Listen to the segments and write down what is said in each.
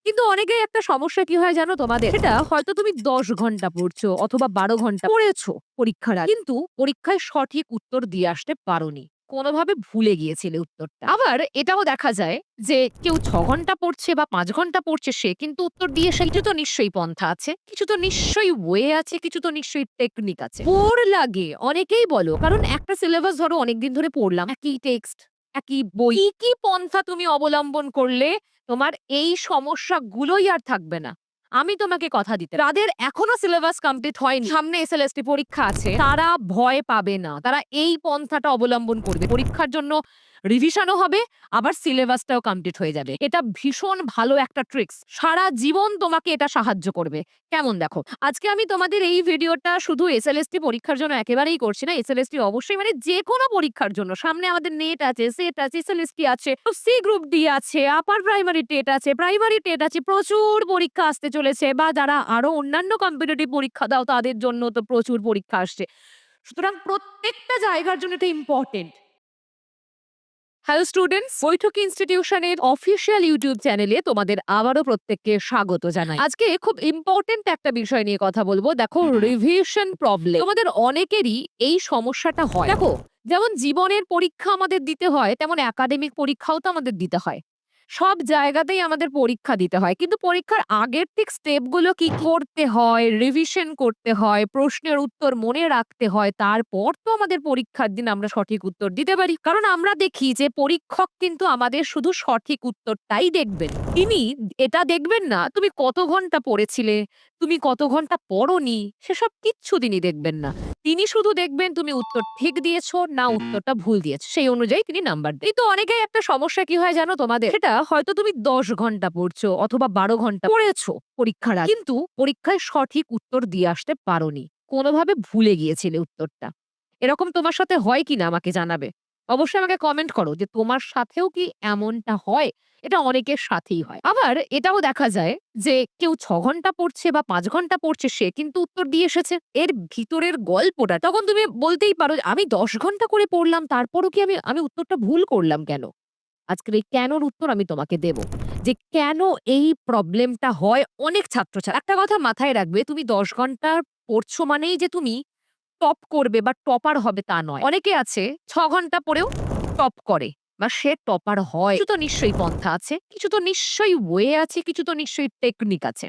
কিন্তু অনেকেই একটা সমস্যা কি হয় জানো তোমাদের? সেটা হয়তো তুমি ১০ ঘন্টা পড়ছো অথবা ১২ ঘন্টা পড়েছো পরীক্ষার আগে। কিন্তু পরীক্ষায় সঠিক উত্তর দিয়ে আসতে পারোনি। কোনোভাবে ভুলে গিয়েছিলে উত্তরটা। আবার এটাও দেখা যায় যে কেউ ৬ ঘন্টা পড়ছে বা ৫ ঘন্টা পড়ছে সে কিন্তু উত্তর দিয়ে এসে কিছু তো নিশ্চয়ই পন্থা আছে, কিছু তো নিশ্চয়ই ওয়ে আছে, কিছু তো নিশ্চয়ই টেকনিক আছে। বোর লাগে অনেকেই বলো কারণ একটা সিলেবাস ধরো অনেকদিন ধরে পড়লাম, একই টেক্সট, একই বই। কি পন্থা তুমি অবলম্বন করলে তোমার এই সমস্যাগুলোই আর থাকবে না। আমি তোমাকে কথা দিতে যাদের এখনো সিলেবাস কমপ্লিট হয়নি, সামনে এসএলএসটি পরীক্ষা আছে, তারা ভয় পাবে না। তারা এই পন্থাটা অবলম্বন করবে। পরীক্ষার জন্য রিভিশনও হবে, আবার সিলেবাসটাও কমপ্লিট হয়ে যাবে। এটা ভীষণ ভালো একটা ট্রিক্স। সারা জীবন তোমাকে এটা সাহায্য করবে। কেমন দেখো, আজকে আমি তোমাদের এই ভিডিওটা শুধু এসএলএসটি পরীক্ষার জন্য একেবারেই করছি না। এসএলএসটি অবশ্যই মানে যেকোনো পরীক্ষার জন্য। সামনে আমাদের নেট আছে, সেট আছে, এসএলএসটি আছে, সি গ্রুপ ডি আছে, আপার প্রাইমারি টেট আছে, প্রাইমারি টেট আছে, প্রচুর পরীক্ষা আসতে চলেছে বা যারা আরো অন্যান্য কম্পিটিটিভ পরীক্ষা দাও তাদের জন্য তো প্রচুর পরীক্ষা আসছে। সুতরাং প্রত্যেকটা জায়গার জন্য এটা ইম্পর্টেন্ট। হ্যালো স্টুডেন্টস, বৈঠক ইনস্টিটিউশনের অফিসিয়াল ইউটিউব চ্যানেলে তোমাদের আবারও প্রত্যেককে স্বাগত জানাই। আজকে খুব ইম্পর্টেন্ট একটা বিষয় নিয়ে কথা বলবো। দেখো, রিভিশন প্রবলেম তোমাদের অনেকেরই এই সমস্যাটা হয়। দেখো, যেমন জীবনের পরীক্ষা আমাদের দিতে হয়, তেমন একাডেমিক পরীক্ষাও তো আমাদের দিতে হয়। সব জায়গাতেই আমাদের পরীক্ষা দিতে হয়, কিন্তু পরীক্ষার আগের ঠিক স্টেপগুলো কি করতে হয়, রিভিশন করতে হয়, প্রশ্নের উত্তর মনে রাখতে হয়, তারপর তো আমাদের পরীক্ষার দিন আমরা সঠিক উত্তর দিতে পারি। কারণ আমরা দেখি যে পরীক্ষক কিন্তু আমাদের শুধু সঠিক উত্তরটাই দেখবেন। তিনি এটা দেখবেন না তুমি কত ঘন্টা পড়েছিলে, তুমি কত ঘন্টা পড়োনি, সেসব কিচ্ছু তিনি দেখবেন না। তিনি শুধু দেখবেন তুমি উত্তর ঠিক দিয়েছো না উত্তরটা ভুল দিয়েছো, সেই অনুযায়ী তিনি নাম্বার দেন। কিন্তু অনেকেই একটা সমস্যা কি হয় জানো তোমাদের? সেটা হয়তো তুমি ১০ ঘন্টা পড়ছো অথবা ১২ ঘন্টা পড়েছো পরীক্ষার আগে, কিন্তু পরীক্ষায় সঠিক উত্তর দিয়ে আসতে পারোনি। কোনোভাবে ভুলে গিয়েছিলে উত্তরটা। এরকম তোমার সাথে হয় কিনা আমাকে জানাবে। অবশ্যই আমাকে কমেন্ট করো যে তোমার সাথেও কি এমনটা হয়? এটা অনেকের সাথেই হয়। আবার এটাও দেখা যায় যে কেউ ৬ ঘন্টা পড়ছে বা ৫ ঘন্টা পড়ছে সে কিন্তু উত্তর দিয়ে এসেছে। এর ভিতরের গল্পটা তখন তুমি বলতেই পারো যে, আমি ১০ ঘন্টা করে পড়লাম তারপরও কি আমি আমি উত্তরটা ভুল করলাম কেন? আজকের এই কেনর উত্তর আমি তোমাকে দেব। যে কেন এই প্রবলেমটা হয় অনেক একটা কথা মাথায় রাখবে, তুমি ১০ ঘন্টা পড়ছো মানেই যে তুমি টপ করবে বা টপার হবে তা নয়। অনেকে আছে ৬ ঘন্টা পড়েও টপ করে বা সে টপার হয়। কিছু তো নিশ্চয়ই পন্থা আছে, কিছু তো নিশ্চয়ই ওয়ে আছে, কিছু তো নিশ্চয়ই টেকনিক আছে।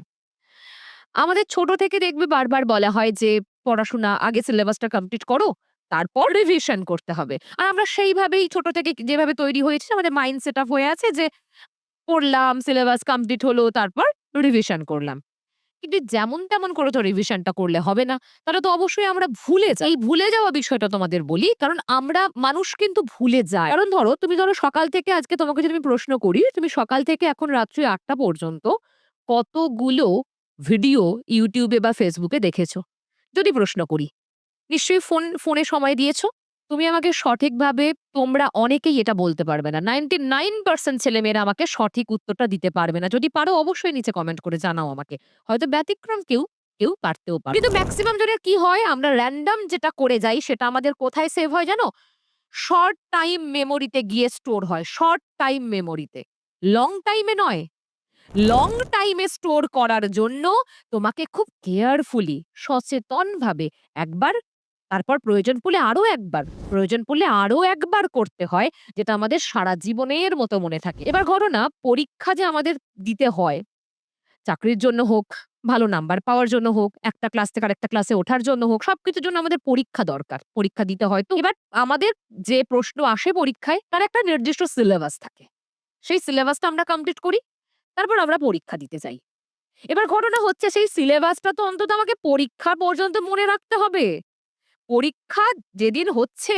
আমাদের ছোট থেকে দেখবে বারবার বলা হয় যে পড়াশোনা আগে সিলেবাসটা কমপ্লিট করো, তারপর রিভিশন করতে হবে। আর আমরা সেইভাবেই ছোট থেকে যেভাবে তৈরি হয়েছি আমাদের মাইন্ড সেট আপ হয়ে আছে যে পড়লাম, সিলেবাস কমপ্লিট হলো, তারপর রিভিশন করলাম। কিন্তু যেমন তেমন করে তো রিভিশনটা করলে হবে না। তাহলে তো অবশ্যই আমরা ভুলে যাই। এই ভুলে যাওয়া বিষয়টা তোমাদের বলি। কারণ আমরা মানুষ কিন্তু ভুলে যায়। কারণ তুমি ধরো সকাল থেকে আজকে তোমাকে যদি আমি প্রশ্ন করি, তুমি সকাল থেকে এখন রাত্রি ৮টা পর্যন্ত কতগুলো ভিডিও YouTube এ বা Facebook এ দেখেছো? যদি প্রশ্ন করি। নিশ্চয়ই ফোনে সময় দিয়েছো? তুমি আমাকে সঠিকভাবে তোমরা অনেকেই এটা বলতে পারবে না। 99% ছেলেমেয়েরা আমাকে সঠিক উত্তরটা দিতে পারবে না। যদি পারো অবশ্যই নিচে কমেন্ট করে জানাও আমাকে। হয়তো ব্যতিক্রম কেউ, কেউ পারতেও পারে। কিন্তু মেক্সিমাম জনের কি হয়, আমরা র‍্যান্ডম যেটা করে যাই সেটা আমাদের কোথায় সেভ হয় জানো? শর্ট টাইম মেমোরিতে গিয়ে স্টোর হয়। Short time মেমোরিতে। লং টাইমে নয়। লং টাইমে স্টোর করার জন্য তোমাকে খুব কেয়ারফুলি, সচেতনভাবে একবার, তারপর প্রয়োজন পড়লে আরো একবার, প্রয়োজন পড়লে আরো একবার করতে হয়, যেটা আমাদের সারা জীবনের মতো মনে থাকে। এবার ধরো না, পরীক্ষা যে আমাদের দিতে হয়, চাকরির জন্য হোক, ভালো নাম্বার পাওয়ার জন্য হোক, একটা ক্লাস থেকে আরেকটা ক্লাসে ওঠার জন্য হোক, সবকিছুর জন্য আমাদের পরীক্ষা দরকার। পরীক্ষা দিতে হয়। তো এবার আমাদের যে প্রশ্ন আসে পরীক্ষায় তার একটা নির্দিষ্ট সিলেবাস থাকে। সেই সিলেবাসটা আমরা কমপ্লিট করি। তারপর আমরা পরীক্ষা দিতে যাই। এবার ঘটনা হচ্ছে সেই সিলেবাসটা তো অন্তত আমাকে পরীক্ষা পর্যন্ত মনে রাখতে হবে। পরীক্ষা যেদিন হচ্ছে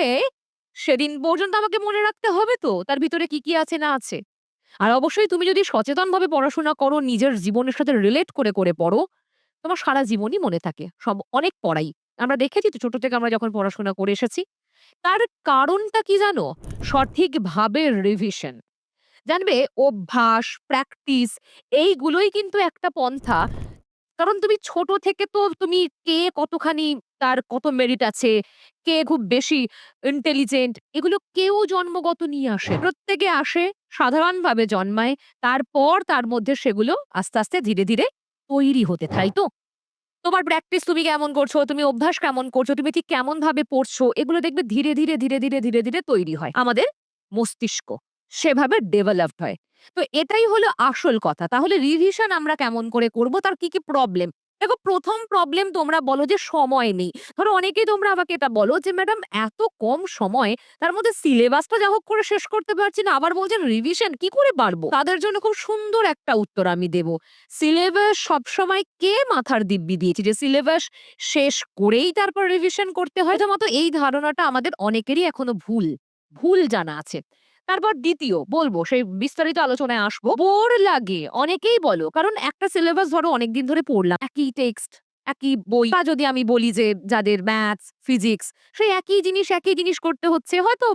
সেদিন পর্যন্ত আমাকে মনে রাখতে হবে তো তার ভিতরে কি, কি আছে না আছে। আর অবশ্যই তুমি যদি সচেতনভাবে পড়াশোনা করো, নিজের জীবনের সাথে রিলেট করে পড়ো, তোমার সারা জীবনই মনে থাকে। অনেক পড়াই। আমরা দেখেছি তো ছোট থেকে আমরা যখন পড়াশোনা করে এসেছি। তার কারণটা কি জানো? সঠিকভাবে রিভিশন। জানবে, অভ্যাস, প্র্যাকটিস এইগুলোই কিন্তু একটা পন্থা। কারণ তুমি ছোট থেকে তো তুমি কে কতখানি, তার কত মেরিট আছে, কে খুব বেশি ইন্টেলিজেন্ট, এগুলো কেউ জন্মগত নিয়ে আসে। প্রত্যেকে আসে সাধারণভাবে জন্মায়। তারপর তার মধ্যে সেগুলো আস্তে, আস্তে ধীরে, ধীরে তৈরি হতে তাই তো? তোমার প্র্যাকটিস তুমি কেমন করছো, তুমি অভ্যাস কেমন করছো, তুমি ঠিক কেমনভাবে পড়ছো, এগুলো দেখবে ধীরে, ধীরে, ধীরে, ধীরে, ধীরে, ধীরে তৈরি হয়। আমাদের মস্তিষ্ক সেভাবে ডেভেলপড হয়। তো এটাই হলো আসল কথা। তাহলে রিভিশন আমরা কেমন করে করব, তার কি, কি প্রবলেম? দেখো ১ম প্রবলেম তোমরা বলো যে সময় নেই। ধরো অনেকেই তোমরা আমাকে এটা বলো যে, "ম্যাডাম এত কম সময়, তার মধ্যে সিলেবাসটা যা হোক করে শেষ করতে পারছি না। আবার বলছেন রিভিশন কি করে পারবো?" তাদের জন্য খুব সুন্দর একটা উত্তর আমি দেব। সিলেবাস সবসময় কে মাথার দিব্যি দিয়েছে যে সিলেবাস শেষ করেই তারপর রিভিশন করতে হয়? প্রথমত এই ধারণাটা আমাদের অনেকেরই এখনো ভুল। ভুল জানা আছে। তারপর ২য় বলবো, সেই বিস্তারিত আলোচনায় আসবো। বোর লাগে অনেকেই বলো। কারণ একটা সিলেবাস ধরো অনেকদিন ধরে পড়লাম। একই টেক্সট, একই বই, বা যদি আমি বলি যে যাদের ম্যাথস, ফিজিক্স, সেই একই জিনিস করতে হচ্ছে। হয়তো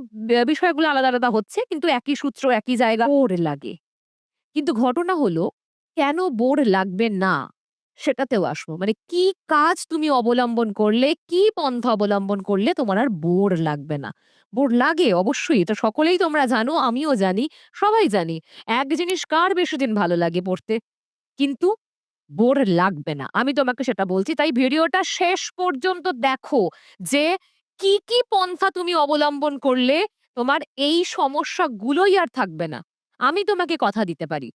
বিষয়গুলো আলাদা, আলাদা হচ্ছে কিন্তু একই সূত্র, একই জায়গা। বোর লাগে। কিন্তু ঘটনা হলো, কেন বোর লাগবে না? সেটাতেও আসবো। মানে কি কাজ তুমি অবলম্বন করলে, কি পন্থা অবলম্বন করলে তোমার আর বোর লাগবে না? বোর লাগে অবশ্যই। এটা সকলেই তোমরা জানো, আমিও জানি, সবাই জানি। এক জিনিস কার বেশিদিন ভালো লাগে পড়তে? কিন্তু বোর লাগবে না। আমি তোমাকে সেটা বলছি। তাই ভিডিওটা শেষ পর্যন্ত দেখো যে কি, কি পন্থা তুমি অবলম্বন করলে তোমার এই সমস্যাগুলোই আর থাকবে না। আমি তোমাকে কথা দিতে পারি।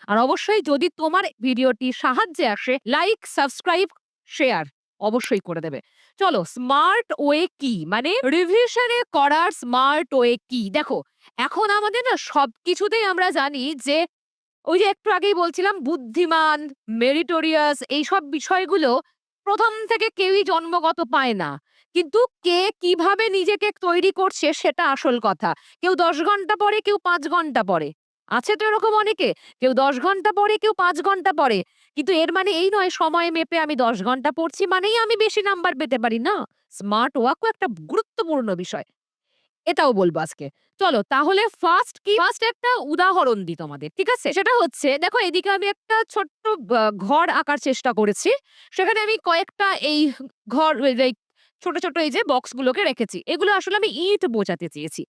আর অবশ্যই যদি তোমার ভিডিওটি সাহায্যে আসে, লাইক, সাবস্ক্রাইব, শেয়ার অবশ্যই করে দেবে। চলো স্মার্ট ওয়ে কি? মানে রিভিশন এ করার স্মার্ট ওয়ে কি? দেখো, এখন আমাদের না সবকিছুতেই আমরা জানি যে ওই যে একটু আগেই বলছিলাম বুদ্ধিমান, মেরিটোরিয়াস এইসব বিষয়গুলো ১ম থেকে কেউই জন্মগত পায় না। কিন্তু কে কিভাবে নিজেকে তৈরি করছে সেটা আসল কথা। কেউ ১০ ঘন্টা পড়ে, কেউ ৫ ঘন্টা পড়ে। আছে তো এরকম অনেকে। কেউ ১০ ঘন্টা পড়ে, কেউ ৫ ঘন্টা পড়ে। কিন্তু এর মানে এই নয় সময় মেপে আমি ১০ ঘন্টা পড়ছি মানেই আমি বেশি নাম্বার পেতে পারি। না, স্মার্ট ওয়ার্কও একটা গুরুত্বপূর্ণ বিষয়। এটাও বলবো আজকে। চলো তাহলে ফার্স্ট কি? ফার্স্ট একটা উদাহরণ দিই তোমাদের। ঠিক আছে? সেটা হচ্ছে দেখো এদিকে আমি একটা ছোট্ট ঘর আঁকার চেষ্টা করেছি। সেখানে আমি কয়েকটা এই ঘর এই ছোট, ছোট এই যে বক্স গুলোকে রেখেছি। এগুলো আসলে আমি ইট বোঝাতে চেয়েছি।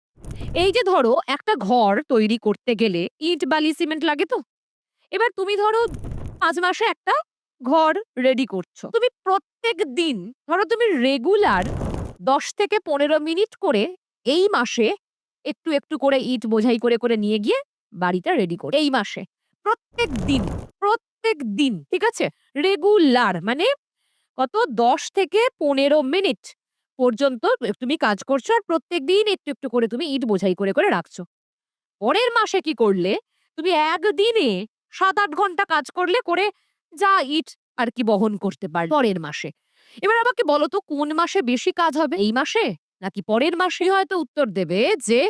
এই যে ধরো একটা ঘর তৈরি করতে গেলে ইট, বালি, সিমেন্ট লাগে তো? এবার তুমি ধরো ৫ মাসে একটা ঘর রেডি করছো। তুমি প্রত্যেক দিন ধরো তুমি রেগুলার ১০ থেকে ১৫ মিনিট করে এই মাসে একটু, একটু করে ইট বোঝাই করে, করে নিয়ে গিয়ে বাড়িটা রেডি করো। এই মাসে। প্রত্যেক দিন, প্রত্যেক দিন। ঠিক আছে? রেগুলার মানে কত ১০ থেকে ১৫ মিনিট পর্যন্ত তুমি কাজ করছো আর প্রত্যেকদিন একটু, একটু করে তুমি ইট বোঝাই করে, করে রাখছো। পরের মাসে কি করলে? তুমি একদিনে ৭-৮ ঘন্টা কাজ করলে, করে যা ইট আর কি বহন করতে পারলে পরের মাসে। এবার আমাকে বলো তো কোন মাসে বেশি কাজ হবে? এই মাসে নাকি পরের মাসে? হয়তো উত্তর দেবে যে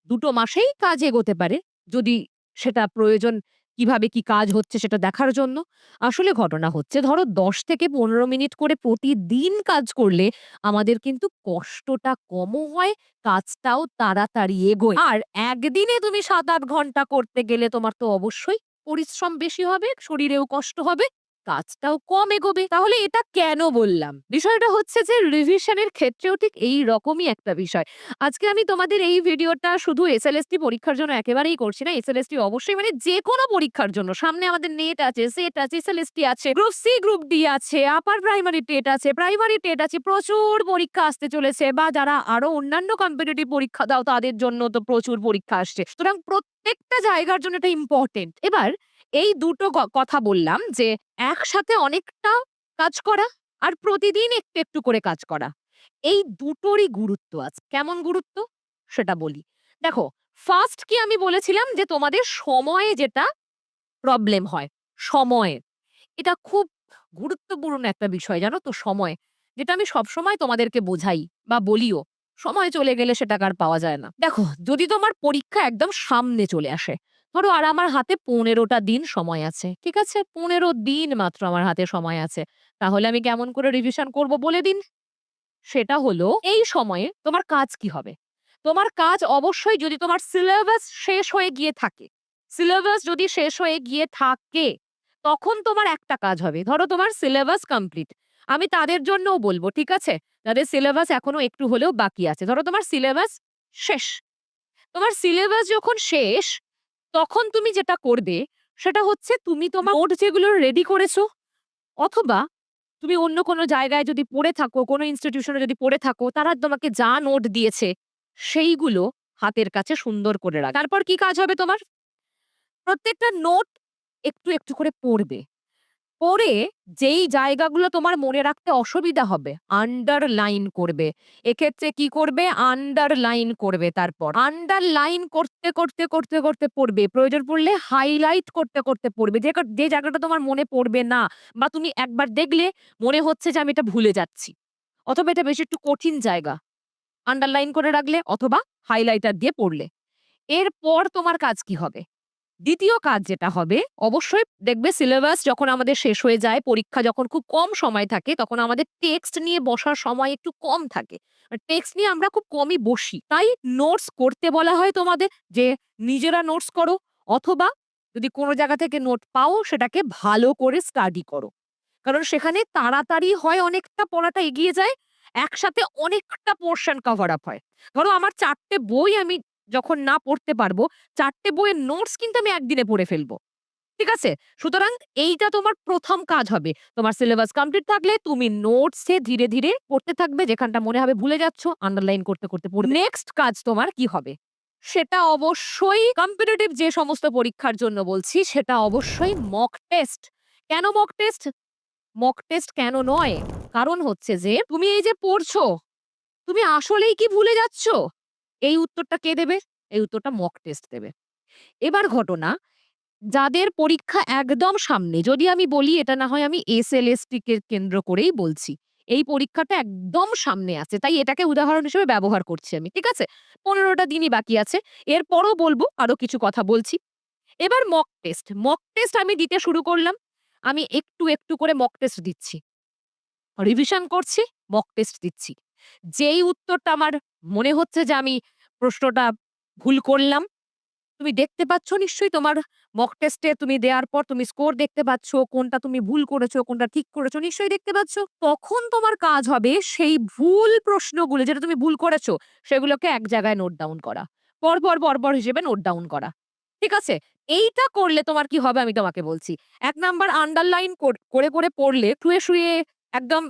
দুটো মাসেই কাজ এগোতে পারে। যদি সেটা প্রয়োজন কিভাবে কি কাজ হচ্ছে সেটা দেখার জন্য। আসলে ঘটনা হচ্ছে ধরো ১০ থেকে ১৫ মিনিট করে প্রতিদিন কাজ করলে আমাদের কিন্তু কষ্টটা কমও হয়, কাজটাও তাড়াতাড়ি এগোয়। আর একদিনে তুমি ৭-৮ ঘন্টা করতে গেলে তোমার তো অবশ্যই পরিশ্রম বেশি হবে, শরীরেও কষ্ট হবে, কাজটাও কম এগোবে। তাহলে এটা কেন বললাম? বিষয়টা হচ্ছে যে রিভিশনের ক্ষেত্রেও ঠিক এই রকমই একটা বিষয়। আজকে আমি তোমাদের এই ভিডিওটা শুধু এসএলএসটি পরীক্ষার জন্য একেবারেই করছি না। এসএলএসটি অবশ্যই মানে যেকোনো পরীক্ষার জন্য। সামনে আমাদের নেট আছে, সেট আছে, এসএলএসটি আছে, গ্রুপ সি, গ্রুপ ডি আছে, আপার প্রাইমারি টেট আছে, প্রাইমারি টেট আছে। প্রচুর পরীক্ষা আসতে চলেছে বা যারা আরো অন্যান্য কম্পিটিটিভ পরীক্ষা দাও তাদের জন্য তো প্রচুর পরীক্ষা আসছে। সুতরাং প্রত্যেকটা জায়গার জন্য এটা ইম্পোর্টেন্ট। এবার এই দুটো কথা বললাম যে একসাথে অনেকটা কাজ করা আর প্রতিদিন একটু, একটু করে কাজ করা। এই দুটোরই গুরুত্ব আছে। কেমন গুরুত্ব? সেটা বলি। দেখো, ফার্স্ট কি আমি বলেছিলাম যে তোমাদের সময়ে যেটা প্রবলেম হয়, সময়ের। এটা খুব গুরুত্বপূর্ণ একটা বিষয় জানো তো সময়। যেটা আমি সবসময় তোমাদেরকে বোঝাই বা বলিও। সময় চলে গেলে সেটাকে আর পাওয়া যায় না। দেখো, যদি তোমার পরীক্ষা একদম সামনে চলে আসে, ধরো আর আমার হাতে ১৫ টা দিন সময় আছে। ঠিক আছে? ১৫ দিন মাত্র আমার হাতে সময় আছে। তাহলে আমি কেমন করে রিভিশন করব বলে দিন? সেটা হলো এই সময়ে তোমার কাজ কি হবে? তোমার কাজ অবশ্যই যদি তোমার সিলেবাস শেষ হয়ে গিয়ে থাকে, সিলেবাস যদি শেষ হয়ে গিয়ে থাকে, তখন তোমার একটা কাজ হবে। ধরো তোমার সিলেবাস কমপ্লিট। আমি তাদের জন্যও বলব, ঠিক আছে? যাদের সিলেবাস এখনো একটু হলেও বাকি আছে। ধরো তোমার সিলেবাস শেষ। তোমার সিলেবাস যখন শেষ তখন তুমি যেটা করবে সেটা হচ্ছে তুমি তোমার নোট যেগুলো রেডি করেছো, অথবা তুমি অন্য কোনো জায়গায় যদি পড়ে থাকো, কোনো ইনস্টিটিউশনে যদি পড়ে থাকো, তারা তোমাকে যা নোট দিয়েছে সেইগুলো হাতের কাছে সুন্দর করে তারপর কি কাজ হবে তোমার? প্রত্যেকটা নোট একটু, একটু করে পড়বে। পড়ে যেই জায়গাগুলো তোমার মনে রাখতে অসুবিধা হবে, আন্ডারলাইন করবে। এক্ষেত্রে কি করবে? আন্ডারলাইন করবে তারপর। আন্ডারলাইন করতে, করতে, করতে, করতে পড়বে। প্রয়োজন পড়লে হাইলাইট করতে, করতে পড়বে। যে জায়গাটা তোমার মনে পড়বে না বা তুমি একবার দেখলে মনে হচ্ছে যে আমি এটা ভুলে যাচ্ছি। অথবা এটা বেশ একটু কঠিন জায়গা। আন্ডারলাইন করে রাখলে অথবা হাইলাইটার দিয়ে পড়লে। এরপর তোমার কাজ কি হবে? দ্বিতীয় কাজ যেটা হবে, অবশ্যই দেখবে সিলেবাস যখন আমাদের শেষ হয়ে যায়, পরীক্ষা যখন খুব কম সময় থাকে, তখন আমাদের টেক্সট নিয়ে বসার সময় একটু কম থাকে। টেক্সট নিয়ে আমরা খুব কমই বসি। তাই নোটস করতে বলা হয় তোমাদের যে নিজেরা নোটস করো, অথবা যদি কোনো জায়গা থেকে নোট পাও সেটাকে ভালো করে স্টাডি করো। কারণ সেখানে তাড়াতাড়ি হয়, অনেকটা পড়াটা এগিয়ে যায়। একসাথে অনেকটা পোরশন কভার আপ হয়। ধরো আমার ৪ টে বই আমি যখন না পড়তে পারবো, ৪ টে বইয়ের নোটস কিন্তু আমি একদিনে পড়ে ফেলবো। ঠিক আছে? সুতরাং এইটা তোমার ১ম কাজ হবে। তোমার সিলেবাস কমপ্লিট থাকলে তুমি নোটসে ধীরে, ধীরে পড়তে থাকবে। যেখানটা মনে হবে ভুলে যাচ্ছ, আন্ডারলাইন করতে, করতে পড়বে। নেক্সট কাজ তোমার কি হবে? সেটা অবশ্যই কম্পিটিটিভ যে সমস্ত পরীক্ষার জন্য বলছি, সেটা অবশ্যই মক টেস্ট। কেন মক টেস্ট? মক টেস্ট কেন নয়? কারণ হচ্ছে যে তুমি এই যে পড়ছো, তুমি আসলেই কি ভুলে যাচ্ছ? এই উত্তরটা কে দেবে? এই উত্তরটা মক টেস্ট দেবে। এবার ঘটনা, যাদের পরীক্ষা একদম সামনে, যদি আমি বলি এটা না হয় আমি এসএলএসটি কে কেন্দ্র করেই বলছি। এই পরীক্ষাটা একদম সামনে আছে। তাই এটাকে উদাহরণ হিসেবে ব্যবহার করছি আমি। ঠিক আছে? ১৫ টা দিনই বাকি আছে। এরপরও বলব, আরো কিছু কথা বলছি। এবার মক টেস্ট। মক টেস্ট আমি দিতে শুরু করলাম। আমি একটু, একটু করে মক টেস্ট দিচ্ছি। রিভিশন করছি, মক টেস্ট দিচ্ছি। যেই উত্তরটা আমার মনে হচ্ছে যে আমি প্রশ্নটা ভুল করলাম, তুমি দেখতে পাচ্ছ নিশ্চয়ই তোমার মক টেস্টে তুমি দেওয়ার পর তুমি স্কোর দেখতে পাচ্ছ, কোনটা তুমি ভুল করেছো, কোনটা ঠিক করেছো নিশ্চয়ই দেখতে পাচ্ছ। তখন তোমার কাজ হবে সেই ভুল প্রশ্নগুলো যেটা তুমি ভুল করেছো, সেগুলোকে এক জায়গায় নোট ডাউন করা। পরপর, পরপর হিসেবে নোট ডাউন করা। ঠিক আছে? এইটা করলে তোমার কি হবে আমি তোমাকে বলছি। ১ নাম্বার আন্ডারলাইন করে, করে পড়লে শুয়ে, শুয়ে একদম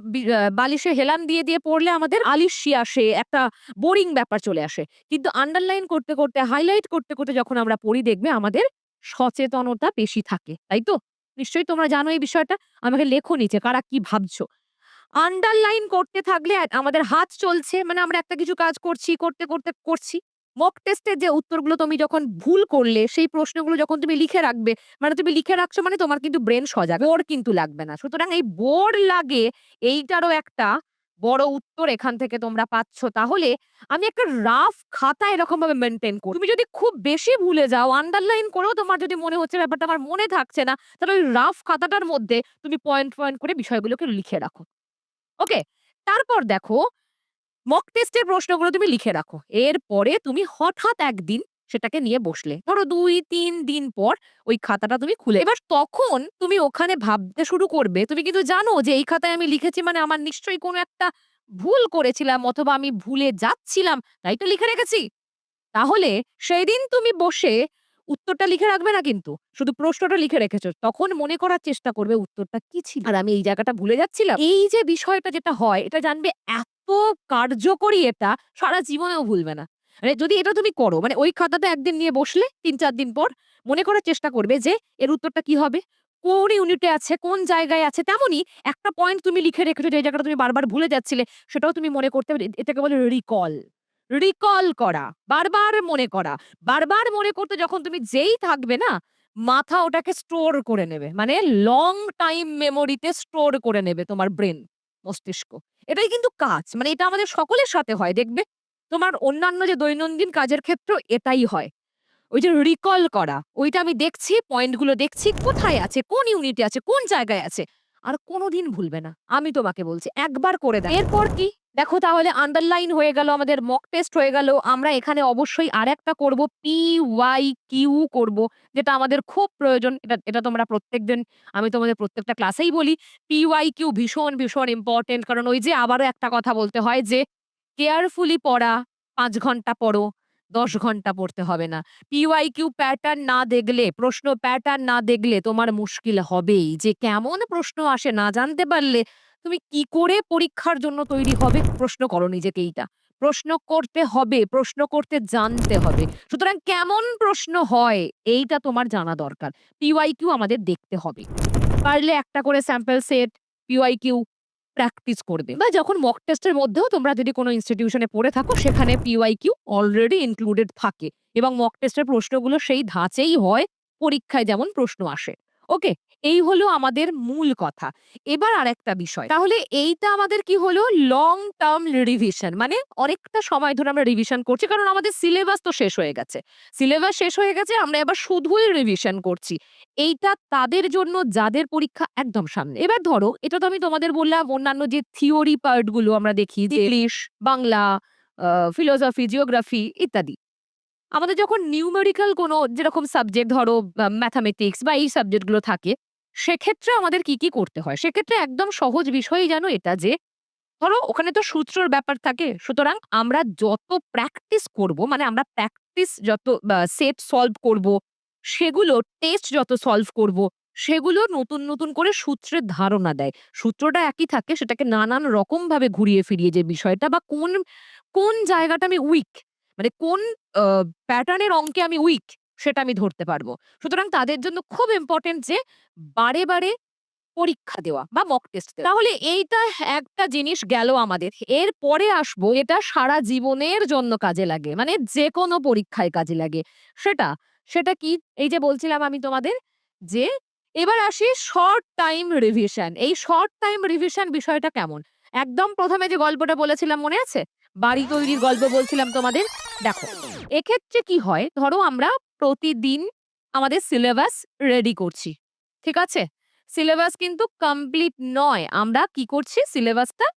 বালিশে হেলান দিয়ে, দিয়ে পড়লে আমাদের আলিস্যি আসে, একটা বোরিং ব্যাপার চলে আসে। কিন্তু আন্ডারলাইন করতে, করতে হাইলাইট করতে, করতে যখন আমরা পড়ি দেখবে আমাদের সচেতনতা বেশি থাকে। তাই তো? নিশ্চয়ই তোমরা জানো এই বিষয়টা। আমাকে লেখো নিচে কারা কি ভাবছো। আন্ডারলাইন করতে থাকলে আমাদের হাত চলছে। মানে আমরা একটা কিছু কাজ করছি, করতে, করতে করছি। মক টেস্টের যে উত্তরগুলো তুমি যখন ভুল করলে, সেই প্রশ্নগুলো যখন তুমি লিখে রাখবে, মানে তুমি লিখে রাখছো মানে তোমার কিন্তু ব্রেন সজাগ। বোর কিন্তু লাগবে না। সুতরাং এই বোর লাগে এইটারও একটা বড় উত্তর এখান থেকে তোমরা পাচ্ছ। তাহলে আমি একটা রাফ খাতা এরকমভাবে মেইনটেইন করি। তুমি যদি খুব বেশি ভুলে যাও, আন্ডারলাইন করেও তোমার যদি মনে হচ্ছে ব্যাপারটা আমার মনে থাকছে না, তাহলে ওই রাফ খাতাটার মধ্যে তুমি পয়েন্ট, পয়েন্ট করে বিষয়গুলোকে লিখে রাখো। ওকে? তারপর দেখো, মক টেস্টের প্রশ্নগুলো তুমি লিখে রাখো। এরপরে তুমি হঠাৎ একদিন সেটাকে নিয়ে বসলে। ধরো ২-৩ দিন পর ওই খাতাটা তুমি খুলে এবার তখন তুমি ওখানে ভাবতে শুরু করবে। তুমি কিন্তু জানো যে এই খাতায় আমি লিখেছি মানে আমার নিশ্চয়ই কোনো একটা ভুল করেছিলাম, অথবা আমি ভুলে যাচ্ছিলাম, তাই তো লিখে রেখেছি। তাহলে সেদিন তুমি বসে উত্তরটা লিখে রাখবে না কিন্তু। শুধু প্রশ্নটা লিখে রেখেছো। তখন মনে করার চেষ্টা করবে উত্তরটা কি ছিল? আর আমি এই জায়গাটা ভুলে যাচ্ছিলাম। এই যে বিষয়টা যেটা হয়, এটা জানবে এত কার্যকরী এটা, সারা জীবনেও ভুলবে না। মানে যদি এটা তুমি করো, মানে ওই খাতাটা একদিন নিয়ে বসলে ৩-৪ দিন পর মনে করার চেষ্টা করবে যে এর উত্তরটা কি হবে? কোন ইউনিটে আছে, কোন জায়গায় আছে। তেমনি একটা পয়েন্ট তুমি লিখে রেখেছো যে জায়গাটা তুমি বারবার ভুলে যাচ্ছিলে, সেটাও তুমি মনে করতে পারে। এটাকে বলে রিকল। রিকল করা, বারবার মনে করা। বারবার মনে করতে যখন তুমি যেই থাকবে না, মাথা ওটাকে স্টোর করে নেবে। মানে লং টাইম মেমোরিতে স্টোর করে নেবে তোমার ব্রেন, মস্তিষ্ক। এটাই কিন্তু কাজ। মানে এটা আমাদের সকলের সাথে হয় দেখবে। তোমার অন্যান্য যে দৈনন্দিন কাজের ক্ষেত্রেও এটাই হয়। ওই যে রিকল করা, ওইটা আমি দেখছি, পয়েন্টগুলো দেখছি, কোথায় আছে, কোন ইউনিটে আছে, কোন জায়গায় আছে। আর কোনদিন ভুলবে না। আমি তোমাকে বলছি, একবার করে দেখো। এরপর কি? দেখো তাহলে আন্ডারলাইন হয়ে গেল, আমাদের মক টেস্ট হয়ে গেল। আমরা এখানে অবশ্যই আরেকটা করব, PYQ করব। যেটা আমাদের খুব প্রয়োজন। এটা এটা তোমরা প্রত্যেকদিন, আমি তোমাদের প্রত্যেকটা ক্লাসেই বলি। PYQ ভীষণ, ভীষণ ইম্পোর্টেন্ট। কারণ ওই যে আবারও একটা কথা বলতে হয় যে কেয়ারফুলি পড়া, ৫ ঘন্টা পড়ো। 10 ঘন্টা পড়তে হবে না। PYQ প্যাটার্ন না দেখলে, প্রশ্ন প্যাটার্ন না দেখলে তোমার মুশকিল হবেই। যে কেমন প্রশ্ন আসে না জানতে পারলে তুমি কি করে পরীক্ষার জন্য তৈরি হবে? প্রশ্ন করো নিজেকে এইটা। প্রশ্ন করতে হবে, প্রশ্ন করতে জানতে হবে। সুতরাং কেমন প্রশ্ন হয় এইটা তোমার জানা দরকার। PYQ আমাদের দেখতে হবে। পারলে একটা করে স্যাম্পল সেট, PYQ প্র্যাকটিস করবে। বা যখন মক টেস্টের মধ্যেও তোমরা যদি কোনো ইনস্টিটিউশনে পড়ে থাকো সেখানে PYQ অলরেডি ইনক্লুডেড থাকে এবং মক টেস্টের প্রশ্নগুলো সেই ধাঁচেই হয় পরীক্ষায় যেমন প্রশ্ন আসে। ওকে? এই হলো আমাদের মূল কথা। এবার আরেকটা বিষয়। তাহলে এইটা আমাদের কি হলো? Long term revision. মানে অনেকটা সময় ধরে আমরা রিভিশন করছি কারণ আমাদের সিলেবাস তো শেষ হয়ে গেছে। সিলেবাস শেষ হয়ে গেছে আমরা এবার শুধুই রিভিশন করছি। এইটা তাদের জন্য যাদের পরীক্ষা একদম সামনে। এবার ধরো এটা তো আমি তোমাদের বললাম অন্যান্য যে থিওরি পার্ট গুলো আমরা দেখি যে ইংলিশ, বাংলা, ফিলোসফি, জিওগ্রাফি ইত্যাদি। আমাদের যখন নিউমেরিক্যাল কোনো যেরকম সাবজেক্ট ধরো ম্যাথামেটিক্স বা এই সাবজেক্ট গুলো থাকে, সেক্ষেত্রে আমাদের কি করতে হয়? সেক্ষেত্রে একদম সহজ বিষয়ই জানো এটা যে ধরো ওখানে তো সূত্রর ব্যাপার থাকে। সুতরাং আমরা যত প্র্যাকটিস করব মানে আমরা প্র্যাকটিস যত সেট সলভ করব, সেগুলো টেস্ট যত সলভ করব, সেগুলো নতুন করে সূত্রের ধারণা দেয়। সূত্রটা একই থাকে সেটাকে নানান রকমভাবে ঘুরিয়ে ফিরিয়ে যে বিষয়টা বা কোন জায়গাটা আমি উইক মানে কোন আ প্যাটার্নের অঙ্কে আমি উইক সেটা আমি ধরতে পারবো। সুতরাং তাদের জন্য খুব ইম্পোর্টেন্ট যে বারে পরীক্ষা দেওয়া বা মক টেস্ট দেওয়া। তাহলে এইটা একটা জিনিস গেল আমাদের। এরপরে আসবো এটা সারা জীবনের জন্য কাজে লাগে। মানে যেকোনো পরীক্ষায় কাজে লাগে। সেটা, সেটা কি? এই যে বলছিলাম আমি তোমাদের যে এবার আসি শর্ট টাইম রিভিশন। এই শর্ট টাইম রিভিশন বিষয়টা কেমন? একদম ১ম এ যে গল্পটা বলেছিলাম মনে আছে? বাড়ি তৈরির গল্প বলছিলাম তোমাদের। দেখো, এক্ষেত্রে কি হয়? ধরো আমরা প্রতিদিন আমাদের সিলেবাস রেডি করছি। ঠিক আছে? সিলেবাস কিন্তু কমপ্লিট নয়। আমরা কি করছি? সিলেবাসটা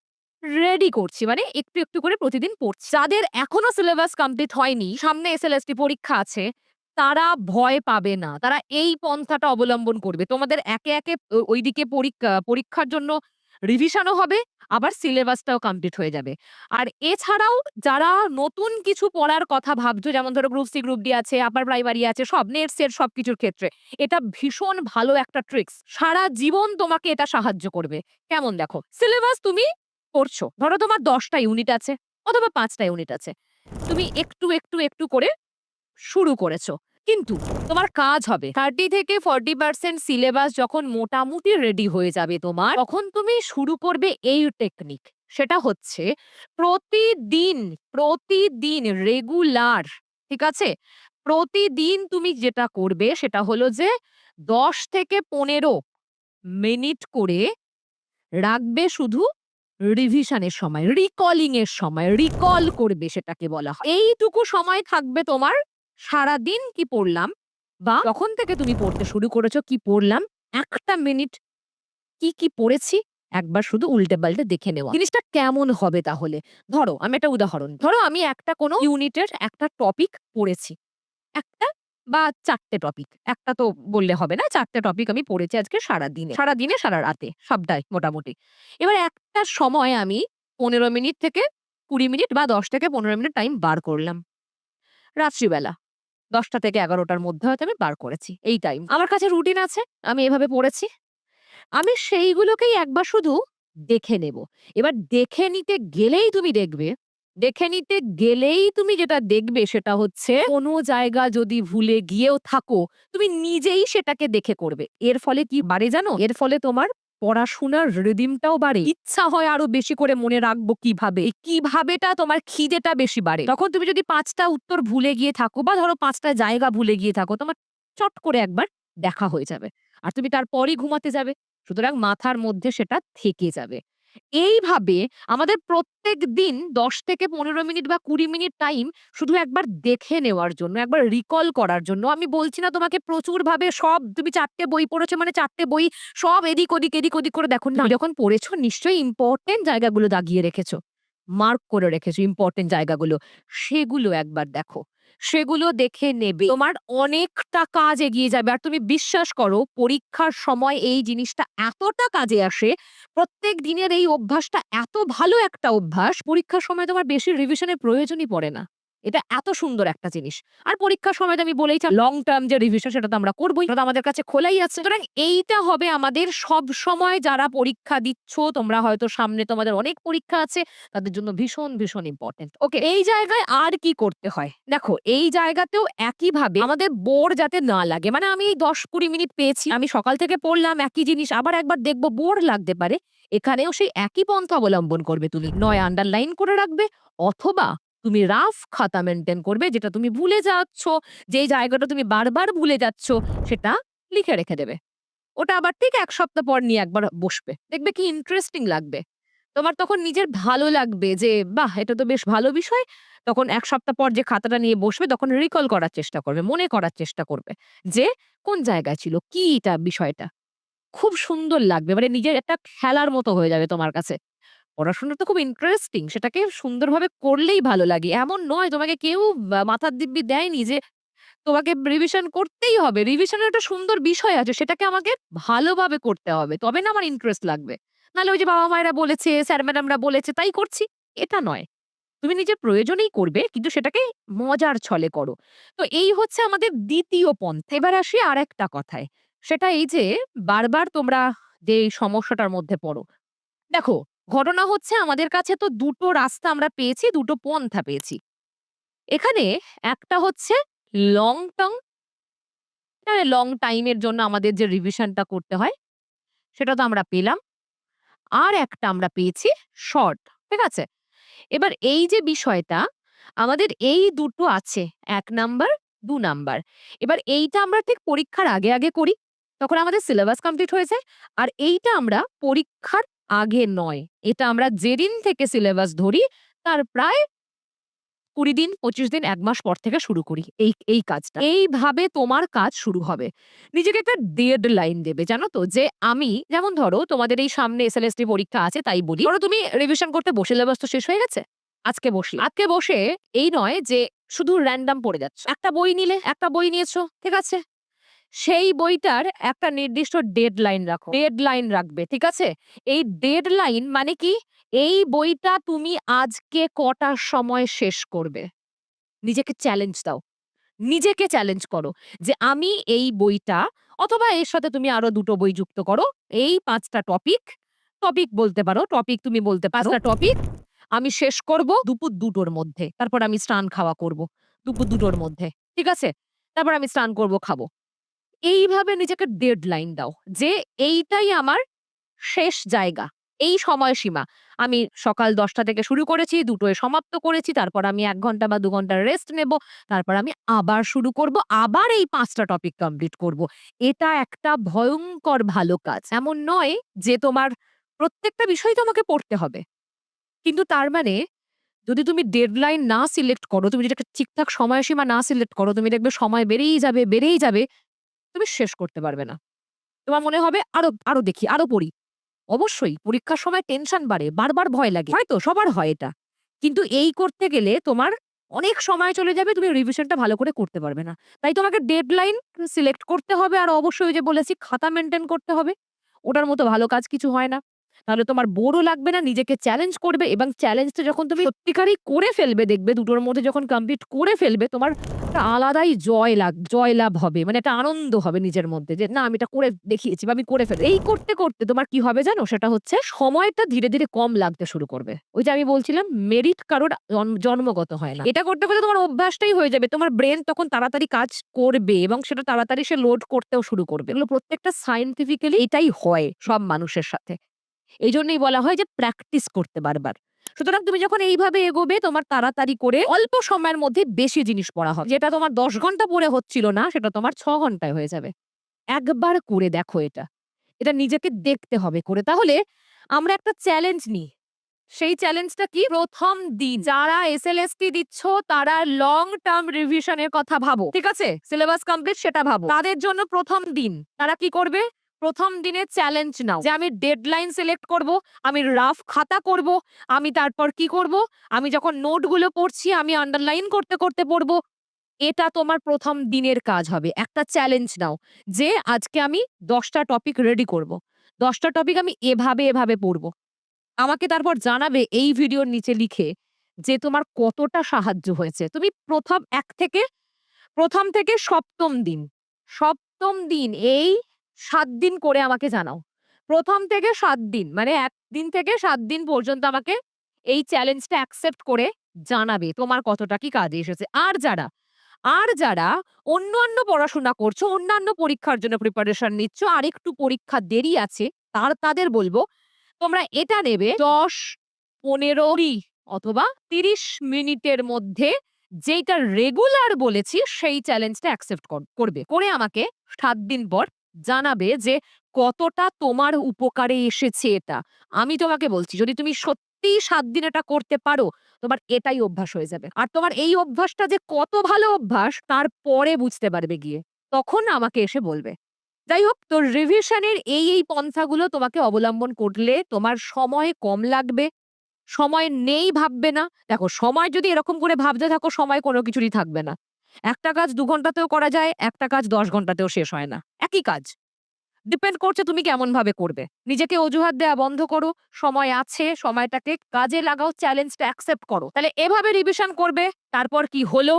রেডি করছি। মানে একটু করে প্রতিদিন পড়ছি। যাদের এখনো সিলেবাস কমপ্লিট হয়নি, সামনে SLST পরীক্ষা আছে, তারা ভয় পাবে না। তারা এই পন্থাটা অবলম্বন করবে। তোমাদের একে ওইদিকে পরীক্ষার জন্য রিভিশনও হবে, আবার সিলেবাসটাও কমপ্লিট হয়ে যাবে। আর এছাড়াও যারা নতুন কিছু পড়ার কথা ভাবছো, যেমন ধরো গ্রুপ সি, গ্রুপ ডি আছে, আপার প্রাইমারি আছে, সব নেট, সেট সবকিছুর ক্ষেত্রে এটা ভীষণ ভালো একটা ট্রিক্স। সারা জীবন তোমাকে এটা সাহায্য করবে। কেমন দেখো, সিলেবাস তুমি পড়ছো। ধরো তোমার ১০ টা ইউনিট আছে অথবা ৫ টা ইউনিট আছে। তুমি একটু করে শুরু করেছো। কিন্তু তোমার কাজ হবে 30 থেকে 40% সিলেবাস যখন মোটামুটি রেডি হয়ে যাবে তোমার, তখন তুমি শুরু করবে এই টেকনিক। সেটা হচ্ছে প্রতিদিন রেগুলার, ঠিক আছে? প্রতিদিন তুমি যেটা করবে সেটা হলো যে ১০ থেকে ১৫ মিনিট করে রাখবে শুধু রিভিশনের সময়, রিকলিং এর সময়, রিকল করবে সেটাকে বলা হয়। এইটুকু সময় থাকবে তোমার সারাদিন কি পড়লাম বা যখন থেকে তুমি পড়তে শুরু করেছো কি পড়লাম, ১ টা মিনিট কি পড়েছি একবার শুধু উল্টে-পাল্টে দেখে নেওয়া। জিনিসটা কেমন হবে তাহলে? ধরো আমি একটা উদাহরণ ধরো আমি একটা কোনো ইউনিটের একটা টপিক পড়েছি। একটা বা ৪ টে টপিক। একটা তো বললে হবে না। ৪ টে টপিক আমি পড়েছি আজকে সারাদিনে। সারাদিনে, সারারাতে সবটাই মোটামুটি। এবার একটা সময় আমি ১৫ মিনিট থেকে ২০ মিনিট বা ১০ থেকে ১৫ মিনিট টাইম বার করলাম। রাত্রিবেলা ১০টা থেকে ১১টার মধ্যে হয়তো আমি বার করেছি। এই টাইম। আমার কাছে রুটিন আছে। আমি এভাবে পড়েছি। আমি সেইগুলোকেই একবার শুধু দেখে নেব। এবার দেখে নিতে গেলেই তুমি যেটা দেখবে সেটা হচ্ছে কোনো জায়গা যদি ভুলে গিয়েও থাকো, তুমি নিজেই সেটাকে দেখে করবে। এর ফলে কি বাড়ে জানো? এর ফলে তোমার পড়াশোনার রিদিমটাও বাড়ে। ইচ্ছা হয় আরো বেশি করে মনে রাখবো কিভাবে। এই কিভাবেটা তোমার খিদেটা বেশি বাড়ে। তখন তুমি যদি ৫ টা উত্তর ভুলে গিয়ে থাকো বা ধরো ৫ টা জায়গা ভুলে গিয়ে থাকো, তোমার চট করে একবার দেখা হয়ে যাবে। আর তুমি তারপরই ঘুমাতে যাবে। সুতরাং মাথার মধ্যে সেটা থেকে যাবে। এইভাবে আমাদের প্রত্যেকদিন ১০ থেকে ১৫ মিনিট বা ২০ মিনিট টাইম শুধু একবার দেখে নেওয়ার জন্য, একবার রিকল করার জন্য। আমি বলছি না তোমাকে প্রচুরভাবে সব তুমি ৪ টে বই পড়েছো মানে ৪ টে বই সব এদিক ওদিক করে দেখো না। তুমি যখন পড়েছো নিশ্চয়ই ইম্পোর্টেন্ট জায়গাগুলো দাগিয়ে রেখেছো। মার্ক করে রেখেছো ইম্পোর্টেন্ট জায়গাগুলো। সেগুলো একবার দেখো। সেগুলো দেখে নেবে। তোমার অনেকটা কাজ এগিয়ে যাবে। আর তুমি বিশ্বাস করো পরীক্ষার সময় এই জিনিসটা এতটা কাজে আসে, প্রত্যেক দিনের এই অভ্যাসটা এত ভালো একটা অভ্যাস, পরীক্ষার সময় তোমার বেশি রিভিশনের প্রয়োজনই পড়ে না। এটা এত সুন্দর একটা জিনিস। আর পরীক্ষার সময় তো আমি বলেই লং টার্ম যে রিভিশন সেটা তো আমরা করবোই। সেটা তো আমাদের কাছে খোলাই আছে। সুতরাং এইটা হবে আমাদের সবসময় যারা পরীক্ষা দিচ্ছ, তোমরা হয়তো সামনে তোমাদের অনেক পরীক্ষা আছে, তাদের জন্য ভীষণ, ভীষণ ইম্পোর্টেন্ট। ওকে, এই জায়গায় আর কি করতে হয়? দেখো, এই জায়গাতেও একইভাবে আমাদের বোর যাতে না লাগে। মানে আমি এই ১০-২০ মিনিট পেয়েছি, আমি সকাল থেকে পড়লাম একই জিনিস, আবার একবার দেখবো বোর লাগতে পারে। এখানেও সেই একই পন্থা অবলম্বন করবে তুমি। নয় আন্ডারলাইন করে রাখবে, অথবা তুমি রাফ খাতা মেইনটেইন করবে, যেটা তুমি ভুলে যাচ্ছ, যেই জায়গাটা তুমি বারবার ভুলে যাচ্ছ সেটা লিখে রেখে দেবে। ওটা আবার ঠিক ১ সপ্তাহ পর নিয়ে একবার বসবে। দেখবে কি ইন্টারেস্টিং লাগবে। তোমার তখন নিজের ভালো লাগবে যে, বাহ! এটা তো বেশ ভালো বিষয়। তখন ১ সপ্তাহ পর যে খাতাটা নিয়ে বসবে তখন রিকল করার চেষ্টা করবে, মনে করার চেষ্টা করবে যে কোন জায়গায় ছিল, কি এটা বিষয়টা। খুব সুন্দর লাগবে। মানে নিজের একটা খেলার মতো হয়ে যাবে তোমার কাছে। পড়াশোনা তো খুব ইন্টারেস্টিং। সেটাকে সুন্দরভাবে করলেই ভালো লাগে। এমন নয় তোমাকে কেউ মাথার দিব্যি দেয়নি যে তোমাকে রিভিশন করতেই হবে। রিভিশনের একটা সুন্দর বিষয় আছে। সেটাকে আমাকে ভালোভাবে করতে হবে। তবে না আমার ইন্টারেস্ট লাগবে। নাহলে ওই যে বাবা-মায়েরা বলেছে, স্যার ম্যাডামরা বলেছে তাই করছি। এটা নয়। তুমি নিজের প্রয়োজনেই করবে, কিন্তু সেটাকে মজার ছলে করো। তো এই হচ্ছে আমাদের ২য় পন্থা। এবার আসি আরেকটা কথায়। সেটা এই যে বারবার তোমরা যে এই সমস্যাটার মধ্যে পড়ো। দেখো, ঘটনা হচ্ছে আমাদের কাছে তো ২ টো রাস্তা আমরা পেয়েছি, ২ টো পন্থা পেয়েছি। এখানে একটা হচ্ছে লং টার্ম, মানে লং টাইম এর জন্য আমাদের যে রিভিশনটা করতে হয় সেটা তো আমরা পেলাম। আর একটা আমরা পেয়েছি শর্ট। ঠিক আছে? এবার এই যে বিষয়টা, আমাদের এই দুটো আছে। ১ নাম্বার, ২ নাম্বার। এবার এইটা আমরা ঠিক পরীক্ষার আগে করি। তখন আমাদের সিলেবাস কমপ্লিট হয়ে যায়। আর এইটা আমরা পরীক্ষার আগে নয়। এটা আমরা যেদিন থেকে সিলেবাস ধরি তার প্রায় ২০ দিন, ২৫ দিন, ১ মাস পর থেকে শুরু করি এই কাজটা। এইভাবে তোমার কাজ শুরু হবে। নিজেকে একটা ডেডলাইন দেবে, জানো তো? যে আমি যেমন ধরো তোমাদের এই সামনে এসএলএসটি পরীক্ষা আছে তাই বলি। ধরো তুমি রিভিশন করতে বসে, সিলেবাস তো শেষ হয়ে গেছে। আজকে বসলে। আজকে বসে এই নয় যে শুধু র‍্যান্ডম পড়ে যাচ্ছ। একটা বই নিলে, একটা বই নিয়েছো, ঠিক আছে? সেই বইটার একটা নির্দিষ্ট ডেডলাইন রাখো। ডেডলাইন রাখবে, ঠিক আছে? এই ডেডলাইন মানে কি? এই বইটা তুমি আজকে কটার সময় শেষ করবে? নিজেকে চ্যালেঞ্জ দাও। নিজেকে চ্যালেঞ্জ করো যে আমি এই বইটা, অথবা এর সাথে তুমি আরো ২ টো বই যুক্ত করো। এই ৫ টা টপিক বলতে পারো। টপিক তুমি বলতে পারো। ৫ টা টপিক আমি শেষ করব দুপুর ২ টোর মধ্যে। তারপর আমি স্নান খাওয়া করব। দুপুর ২ টোর মধ্যে। ঠিক আছে? তারপর আমি স্নান করব, খাবো। এইভাবে নিজেকে ডেডলাইন দাও যে এইটাই আমার শেষ জায়গা। এই সময়সীমা। আমি সকাল ১০টা থেকে শুরু করেছি, ২টোয় সমাপ্ত করেছি। তারপর আমি ১ ঘন্টা বা ২ ঘন্টার রেস্ট নেব। তারপর আমি আবার শুরু করব। আবার এই ৫ টা টপিক কমপ্লিট করব। এটা একটা ভয়ংকর ভালো কাজ। এমন নয় যে তোমার প্রত্যেকটা বিষয় তোমাকে পড়তে হবে। কিন্তু তার মানে যদি তুমি ডেডলাইন না সিলেক্ট করো, তুমি যদি একটা ঠিকঠাক সময়সীমা না সিলেক্ট করো, তুমি দেখবে সময় বেড়েই যাবে, বেড়েই যাবে। তুমি শেষ করতে পারবে না। তোমার মনে হবে আরো দেখি, আরো পড়ি। অবশ্যই পরীক্ষার সময় টেনশন বাড়ে, বারবার ভয় লাগে। হয়তো সবার হয় এটা। কিন্তু এই করতে গেলে তোমার অনেক সময় চলে যাবে, তুমি রিভিশনটা ভালো করে করতে পারবে না। তাই তোমাকে ডেডলাইন সিলেক্ট করতে হবে, আর অবশ্যই ওই যে বলেছি খাতা মেইনটেইন করতে হবে। ওটার মতো ভালো কাজ কিছু হয় না। তাহলে তোমার বোরও লাগবে না, নিজেকে চ্যালেঞ্জ করবে, এবং চ্যালেঞ্জটা যখন তুমি সত্যিকারেই করে ফেলবে, দেখবে দুটোর মধ্যে যখন কমপ্লিট করে ফেলবে, তোমার একটা আলাদাই জয়লাভ হবে। মানে একটা আনন্দ হবে নিজের মধ্যে যে, না আমি এটা করে দেখিয়েছি বা আমি করে এই করতে তোমার কি হবে জানো? সেটা হচ্ছে সময়টা ধীরে, ধীরে কম লাগতে শুরু করবে। ওই যে আমি বলছিলাম মেরিট কারোর জন্মগত হয় না। এটা করতে তোমার অভ্যাসটাই হয়ে যাবে। তোমার ব্রেইন তখন তাড়াতাড়ি কাজ করবে এবং সেটা তাড়াতাড়ি সে লোড করতেও শুরু করবে। এগুলো প্রত্যেকটা সায়েন্টিফিক্যালি এটাই হয় সব মানুষের সাথে। এইজন্যই বলা হয় যে প্র্যাকটিস করতে বারবার। সুতরাং তুমি যখন এইভাবে এগোবে, তোমার তাড়াতাড়ি করে অল্প সময়ের মধ্যে বেশি জিনিস পড়া হবে। যেটা তোমার ১০ ঘন্টা পড়ে হচ্ছিল না, সেটা তোমার ৬ ঘন্টায় হয়ে যাবে। একবার করে দেখো এটা। এটা নিজেকে দেখতে হবে করে। তাহলে আমরা একটা চ্যালেঞ্জ নিই। সেই চ্যালেঞ্জটা কি? ১ম দিন যারা এসএলএসটি দিচ্ছ তারা লং টার্ম রিভিশন এর কথা ভাবো। ঠিক আছে? সিলেবাস কমপ্লিট সেটা ভাবো। তাদের জন্য ১ম দিন তারা কি করবে? ১ম দিনের চ্যালেঞ্জ নাও। যে আমি ডেডলাইন সিলেক্ট করব, আমি রাফ খাতা করব, আমি তারপর কি করব? আমি যখন নোটগুলো পড়ছি আমি আন্ডারলাইন করতে পড়ব। এটা তোমার ১ম দিনের কাজ হবে। একটা চ্যালেঞ্জ নাও যে আজকে আমি ১০ টা টপিক রেডি করব। ১০ টা টপিক আমি এভাবে পড়ব। আমাকে তারপর জানাবে এই ভিডিওর নিচে লিখে যে তোমার কতটা সাহায্য হয়েছে। তুমি প্রথম থেকে সপ্তম দিন এই ৭ দিন করে আমাকে জানাও। প্রথম থেকে ৭ দিন মানে ১ দিন থেকে ৭ দিন পর্যন্ত আমাকে এই চ্যালেঞ্জটা অ্যাকসেপ্ট করে জানাবে তোমার কতটা কি কাজে এসেছে। আর যারা অন্যান্য পড়াশোনা করছো, অন্যান্য পরীক্ষার জন্য প্রিপারেশন নিচ্ছ, আরেকটু পরীক্ষা দেরি আছে, তাদের বলব তোমরা এটা নেবে ১০, ১৫, ২০ অথবা ৩০ মিনিটের মধ্যে যেইটা রেগুলার বলেছি সেই চ্যালেঞ্জটা অ্যাকসেপ্ট করবে। করে আমাকে ৭ দিন পর জানাবে যে কতটা তোমার উপকারে এসেছে এটা। আমি তোমাকে বলছি যদি তুমি সত্যিই ৭ দিন এটা করতে পারো, তোমার এটাই অভ্যাস হয়ে যাবে। আর তোমার এই অভ্যাসটা যে কত ভালো অভ্যাস তারপরে বুঝতে পারবে গিয়ে। তখন আমাকে এসে বলবে। যাই হোক, তোর রিভিশনের এই পন্থাগুলো তোমাকে অবলম্বন করলে তোমার সময় কম লাগবে। সময় নেই ভাববে না। দেখো, সময় যদি এরকম করে ভাবতে থাকো সময় কোনো কিছুরই থাকবে না। একটা কাজ ২ ঘন্টাতেও করা যায়, একটা কাজ ১০ ঘন্টাতেও শেষ হয় না। একই কাজ। ডিপেন্ড করছে তুমি কেমনভাবে করবে। নিজেকে অজুহাত দেয়া বন্ধ করো। সময় আছে, সময়টাকে কাজে লাগাও, চ্যালেঞ্জটা অ্যাকসেপ্ট করো। তাহলে এভাবে রিভিশন করবে, তারপর কি হলো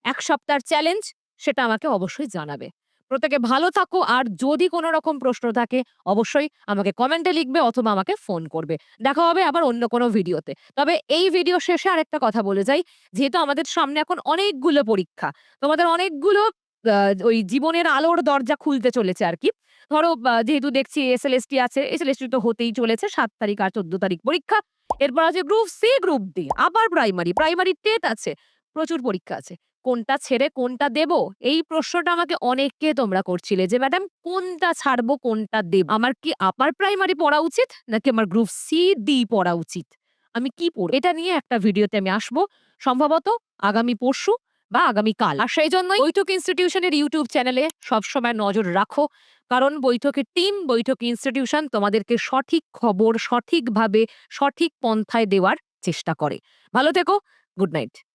১ সপ্তাহের চ্যালেঞ্জ সেটা আমাকে অবশ্যই জানাবে। প্রত্যেকে ভালো থাকো আর যদি কোনো রকম প্রশ্ন থাকে অবশ্যই আমাকে কমেন্টে লিখবে অথবা আমাকে ফোন করবে। দেখা হবে আবার অন্য কোনো ভিডিওতে। তবে এই ভিডিও শেষে আরেকটা কথা বলে যাই, যেহেতু আমাদের সামনে এখন অনেকগুলো পরীক্ষা, তোমাদের অনেকগুলো আ ওই জীবনের আলোর দরজা খুলতে চলেছে আরকি। ধরো যেহেতু দেখছি এসএলএসটি আছে, এসএলএসটি তো হতেই চলেছে ৭ তারিখ আর ১৪ তারিখ পরীক্ষা। এরপর আছে গ্রুপ সি, গ্রুপ ডি, আবার প্রাইমারি টেট আছে। প্রচুর পরীক্ষা আছে। কোনটা ছেড়ে কোনটা দেব? এই প্রশ্নটা আমাকে অনেকে তোমরা করছিলে যে, "ম্যাডাম কোনটা ছাড়বো, কোনটা দেব? আমার কি আপার প্রাইমারি পড়া উচিত? নাকি আমার গ্রুপ সি, ডি পড়া উচিত? আমি কি পড়ব?" এটা নিয়ে একটা ভিডিওতে আমি আসবো। সম্ভবত আগামী পরশু বা আগামীকাল। আর সেইজন্যই বৈঠক ইনস্টিটিউশনের ইউটিউব চ্যানেলে সবসময় নজর রাখো। কারণ বৈঠকের টিম, বৈঠক ইনস্টিটিউশন তোমাদেরকে সঠিক খবর সঠিকভাবে, সঠিক পন্থায় দেওয়ার চেষ্টা করে। ভালো থেকো। Good night.